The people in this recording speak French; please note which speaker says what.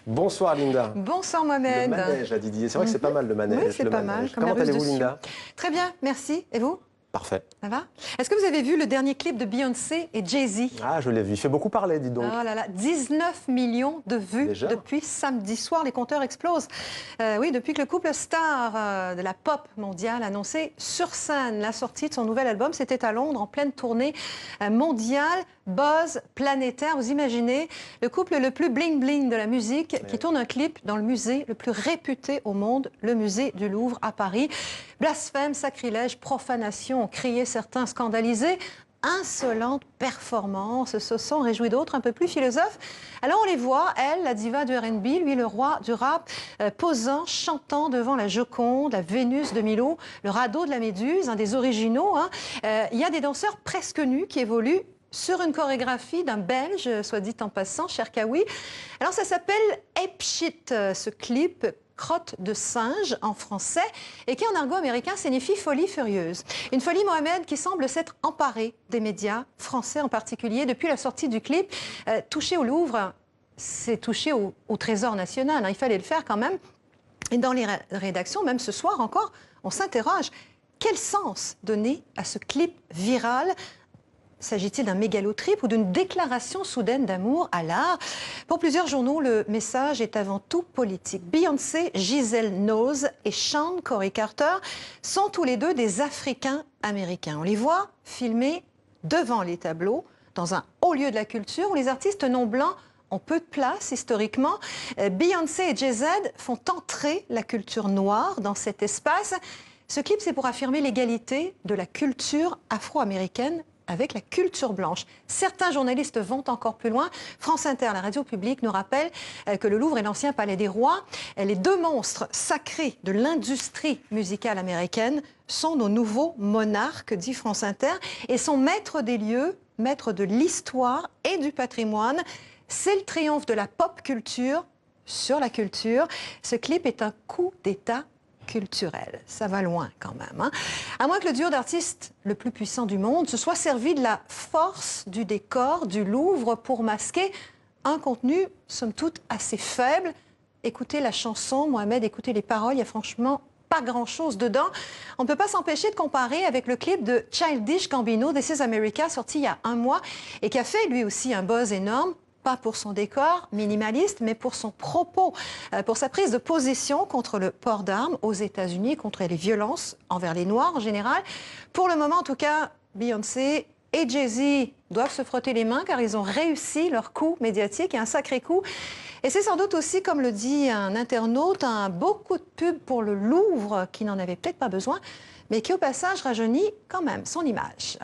Speaker 1: Bonsoir Linda.
Speaker 2: Bonsoir Mohamed.
Speaker 1: Le manège à Didier, c'est vrai que c'est pas mal le manège.
Speaker 2: Oui, c'est pas mal.
Speaker 1: Comment allez-vous Linda?
Speaker 2: Très bien, merci. Et vous?
Speaker 1: Parfait.
Speaker 2: Ça va? Est-ce que vous avez vu le dernier clip de Beyoncé et Jay-Z?
Speaker 1: Ah, je l'ai vu. Il fait beaucoup parler, dis donc.
Speaker 2: Oh là là, 19 millions de vues
Speaker 1: Déjà
Speaker 2: depuis samedi soir. Les compteurs explosent. Oui, depuis que le couple star de la pop mondiale a annoncé sur scène la sortie de son nouvel album. C'était à Londres, en pleine tournée mondiale. Buzz planétaire. Vous imaginez le couple le plus bling-bling de la musique qui tourne un clip dans le musée le plus réputé au monde, le musée du Louvre à Paris. Blasphème, sacrilège, profanation, ont crié certains scandalisés. Insolente performance, se sont réjouis d'autres un peu plus philosophes. Alors on les voit, elle, la diva du R&B, lui le roi du rap, posant, chantant devant la Joconde, la Vénus de Milo, le radeau de la Méduse, un des originaux. Il y a des danseurs presque nus qui évoluent sur une chorégraphie d'un Belge, soit dit en passant, Cherkaoui. Alors ça s'appelle Ape Shit, ce clip, crotte de singe en français, et qui en argot américain signifie folie furieuse. Une folie, Mohamed, qui semble s'être emparée des médias, français en particulier, depuis la sortie du clip. Touché au Louvre, c'est touché au Trésor national, il fallait le faire quand même. Et dans les rédactions, même ce soir encore, on s'interroge. Quel sens donner à ce clip viral ? S'agit-il d'un mégalotrip ou d'une déclaration soudaine d'amour à l'art? Pour plusieurs journaux, le message est avant tout politique. Beyoncé, Gisèle Knowles et Sean Corey Carter sont tous les deux des Africains-Américains. On les voit filmer devant les tableaux, dans un haut lieu de la culture où les artistes non-blancs ont peu de place historiquement. Beyoncé et Jay-Z font entrer la culture noire dans cet espace. Ce clip, c'est pour affirmer l'égalité de la culture afro-américaine avec la culture blanche. Certains journalistes vont encore plus loin. France Inter, la radio publique, nous rappelle que le Louvre est l'ancien palais des rois. Les deux monstres sacrés de l'industrie musicale américaine sont nos nouveaux monarques, dit France Inter, et sont maîtres des lieux, maîtres de l'histoire et du patrimoine. C'est le triomphe de la pop culture sur la culture. Ce clip est un coup d'État culturel. Ça va loin quand même. À moins que le duo d'artistes le plus puissant du monde se soit servi de la force du décor du Louvre pour masquer un contenu, somme toute, assez faible. Écoutez la chanson, Mohamed, écoutez les paroles, il n'y a franchement pas grand-chose dedans. On ne peut pas s'empêcher de comparer avec le clip de Childish Gambino, This is America, sorti il y a un mois et qui a fait lui aussi un buzz énorme. Pas pour son décor minimaliste, mais pour son propos, pour sa prise de position contre le port d'armes aux États-Unis, contre les violences envers les Noirs en général. Pour le moment, en tout cas, Beyoncé et Jay-Z doivent se frotter les mains car ils ont réussi leur coup médiatique, et un sacré coup. Et c'est sans doute aussi, comme le dit un internaute, un beau coup de pub pour le Louvre qui n'en avait peut-être pas besoin, mais qui au passage rajeunit quand même son image.